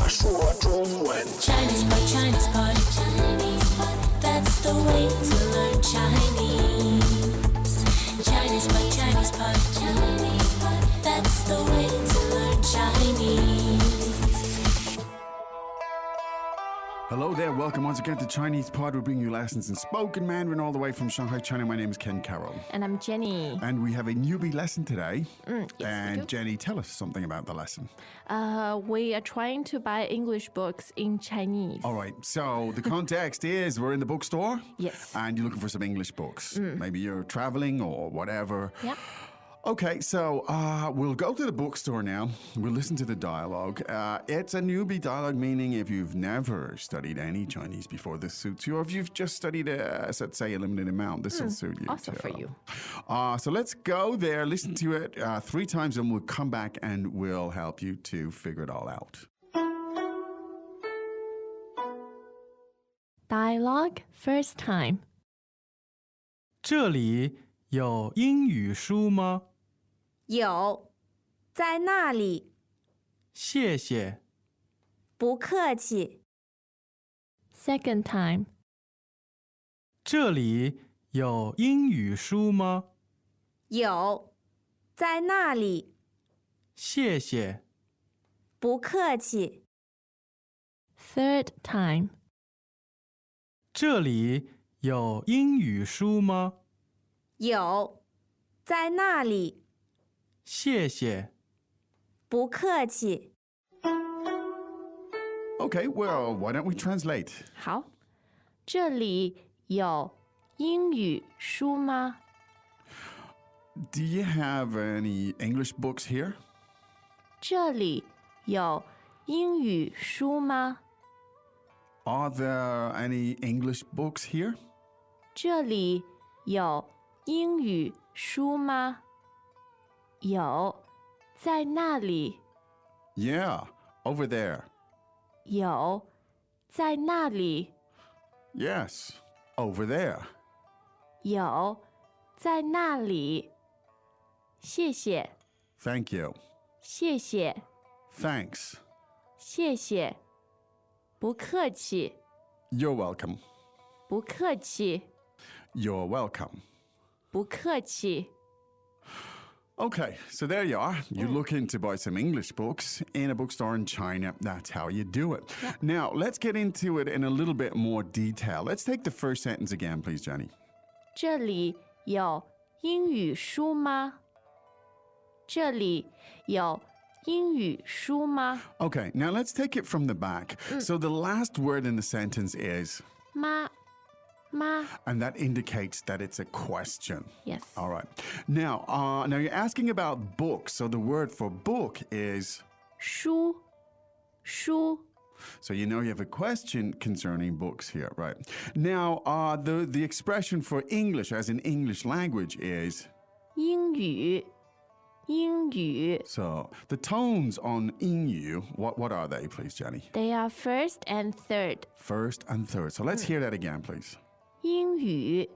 说中文。 Chinese pot, Chinese pot, Chinese pot. That's the way to learn Chinese. Chinese pot, Chinese pot, Chinese pot. That's the way to learn Chinese. Hello there, welcome once again to Chinese Pod. We bring you lessons in spoken Mandarin all the way from Shanghai, China. My name is Ken Carroll. And I'm Jenny. And we have a newbie lesson today. Yes, and we do. Jenny, tell us something about the lesson. We are trying to buy English books in Chinese. All right, so the context is we're in the bookstore. Yes. And you're looking for some English books. Maybe you're traveling or whatever. Yeah. Okay, so we'll go to the bookstore now. We'll listen to the dialogue. It's a newbie dialogue, meaning if you've never studied any Chinese before, this suits you. Or if you've just studied, let's say, a limited amount, this will suit you. Also too. for you. So let's go there, listen to it 3 times, and we'll come back and we'll help you to figure it all out. Dialogue first time. 这里有英语书吗？有，在那里。谢谢。不客气。 Second time. 这里有英语书吗？有，在那里。谢谢。不客气。 Third time. 这里有英语书吗？有，在那里。谢谢。不客气。 Okay, well, why don't we translate? 好，这里有英语书吗？ Do you have any English books here? 这里有英语书吗？ Are there any English books here? 这里有英语书吗？有，在那里。 Yeah, over there. 有，在那里。 Yes, over there. 有，在那里。谢谢， Thank you. 谢谢， Thanks. 谢谢。不客气， You're welcome. 不客气， You're welcome. 不客气。 Okay, so there you are. You're looking to buy some English books in a bookstore in China. That's how you do it. Now, let's get into it in a little bit more detail. Let's take the first sentence again, please, Jenny. 这里有英语书吗？这里有英语书吗？ Okay, now let's take it from the back. So the last word in the sentence is, 妈，妈。 and that indicates that it's a question. Yes. All right. Now you're asking about books. So the word for book is, 书，书。 so you know you have a question concerning books here, right? Now the expression for English as in English language is, 英语，英语。 so the tones on 英语, what are they, please, Jenny? They are first and third. First and third. So let's hear that again, please. 英语，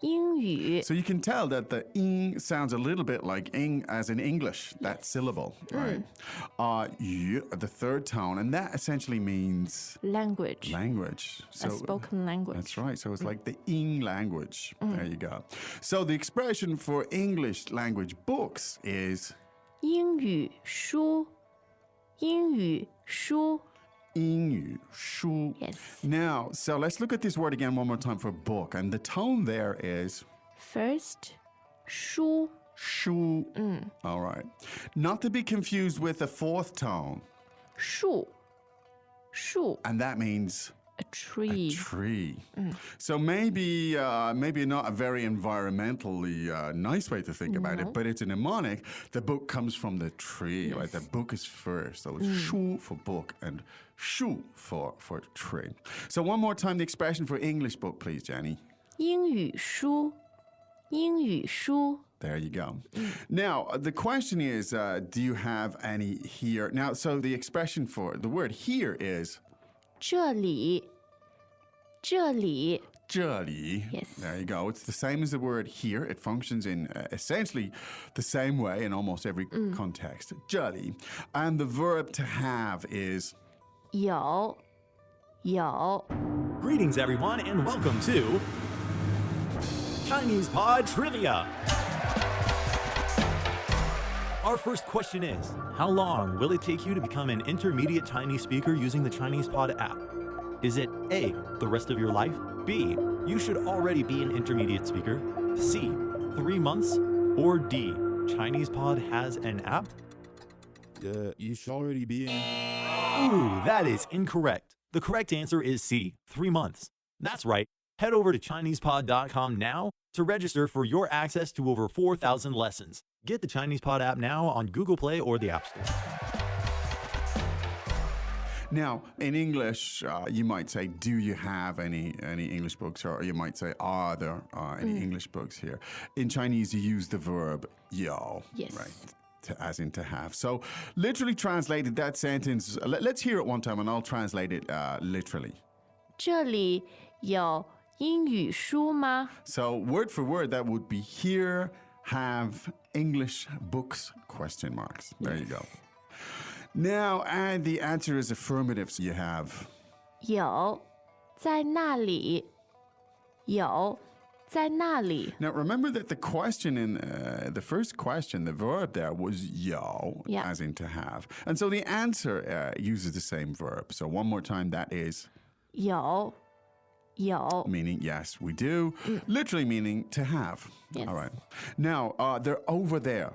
英语。 So you can tell that the ing sounds a little bit like ing as in English, that syllable, right? Yu, the third tone, and that essentially means Language. language. A spoken language. That's right. So it's like the ing language. There you go. So the expression for English language books is 英语书，英语书。英语书. Yes. Now, so let's look at this word again one more time for book, and the tone there is First, 书。 shu. All right. Not to be confused with the fourth tone, 树，树。 and that means A tree. tree. So maybe not a very environmentally nice way to think about it, but it's a mnemonic. The book comes from the tree, right? The book is first. So shu for book and shu for tree. So one more time, the expression for English book, please, Jenny. 英语书，英语书。 There you go. Now, the question is, do you have any here? Now, so the expression for the word here is 这里，这里。这里. Yes. There you go. It's the same as the word here. It functions in essentially the same way in almost every context. 这里. And the verb to have is 有有 Greetings, everyone, and welcome to Chinese Pod Trivia. Our first question is, how long will it take you to become an intermediate Chinese speaker using the Chinese Pod app? Is it A, the rest of your life? B, you should already be an intermediate speaker? C, 3 months? Or D, Chinese Pod has an app? You should already be in. Ooh, that is incorrect. The correct answer is C, 3 months. That's right. Head over to ChinesePod.com now to register for your access to over 4,000 lessons. Get the Chinese Pod app now on Google Play or the App Store. Now, in English, you might say, do you have any English books? Or you might say, are there any English books here? In Chinese, you use the verb 有, Yes. right? As in to have. So, literally translated that sentence, let's hear it one time and I'll translate it literally. 这里有英语书吗？ So, word for word, that would be here have English books, question marks. There you go. Now, and the answer is affirmative, so you have 有，在那里。有，在那里。 Now, remember that the question in the first question, the verb there was 有, Yeah. as in to have. And so the answer uses the same verb. So one more time, that is 有，有。 meaning yes, we do. Literally meaning to have. Yes. All right. Now, they're over there.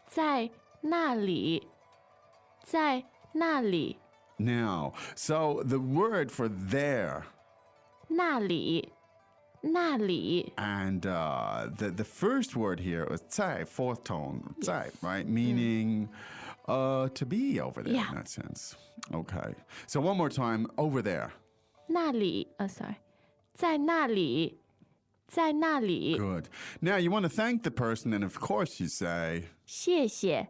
在那里，在那里， Now, so the word for there 那里，那里。 and the first word here was 在, fourth tone, 在, right? Meaning to be over there Yeah. in that sense. Okay. So one more time, over there. 那里，sorry，在那里，在那里。 Good. Now you want to thank the person, and of course you say, 谢谢，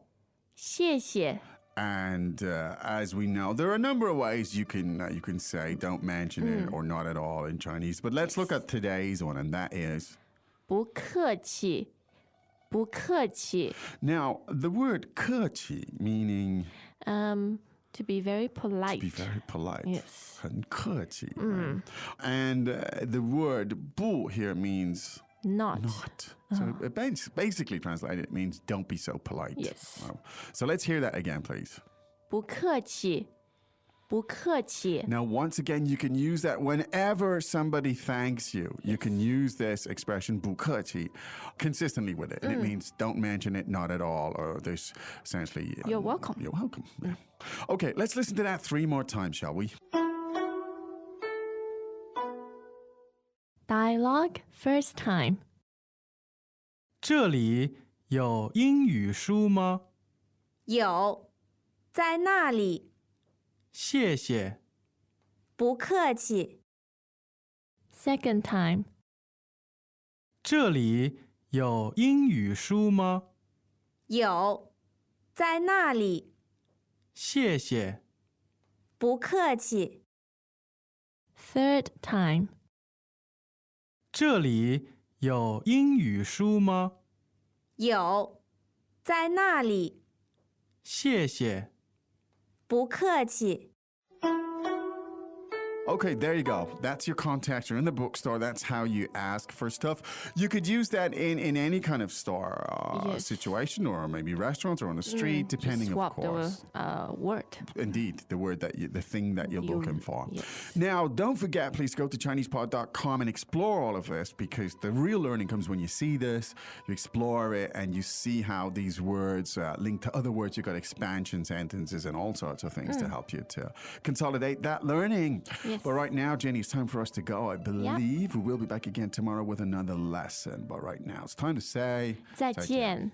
谢谢。 and as we know, there are a number of ways you can say don't mention it or not at all in Chinese. But let's look at today's one, and that is 不客气，不客气。 now the word 客气 meaning To be very polite. be very polite. Yes. 很客气. And the word 不 here means Not. not. So it basically translated, it means don't be so polite. Yes. Wow. So let's hear that again, please. 不客气，不客气。 Now, once again, you can use that whenever somebody thanks you. You can use this expression 不客气 consistently with it. And it means don't mention it, not at all, or there's essentially... You're welcome. You're welcome. Yeah. Okay, let's listen to that 3 more times, shall we? Dialogue first time. 这里有英语书吗？有，在那里。谢谢。不客气。 Second time. 这里有英语书吗？有，在那里。谢谢。不客气。 Third time. 这里有英语书吗？有，在那里。谢谢。不客气。 Okay, there you go. That's your context. You're in the bookstore. That's how you ask for stuff. You could use that in any kind of store Yes. situation, or maybe restaurants or on the street, depending, Just swap of course. the word. Indeed, the word the thing that you're looking for. Yes. Now, don't forget, please go to ChinesePod.com and explore all of this, because the real learning comes when you see this, you explore it, and you see how these words link to other words. You've got expansion sentences and all sorts of things to help you to consolidate that learning. Yes. But right now, Jenny, it's time for us to go. I believe we will be back again tomorrow with another lesson. But right now, it's time to say 再见。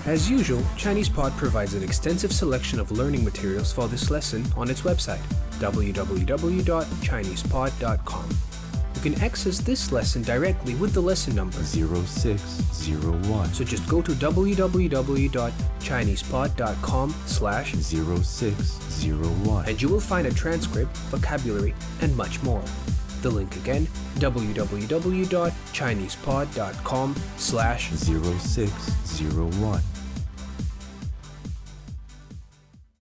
As usual, ChinesePod provides an extensive selection of learning materials for this lesson on its website, www.chinesepod.com. You can access this lesson directly with the lesson number 0601. So just go to www.chinesepod.com/0601 and you will find a transcript, vocabulary, and much more. The link again, www.chinesepod.com/0601.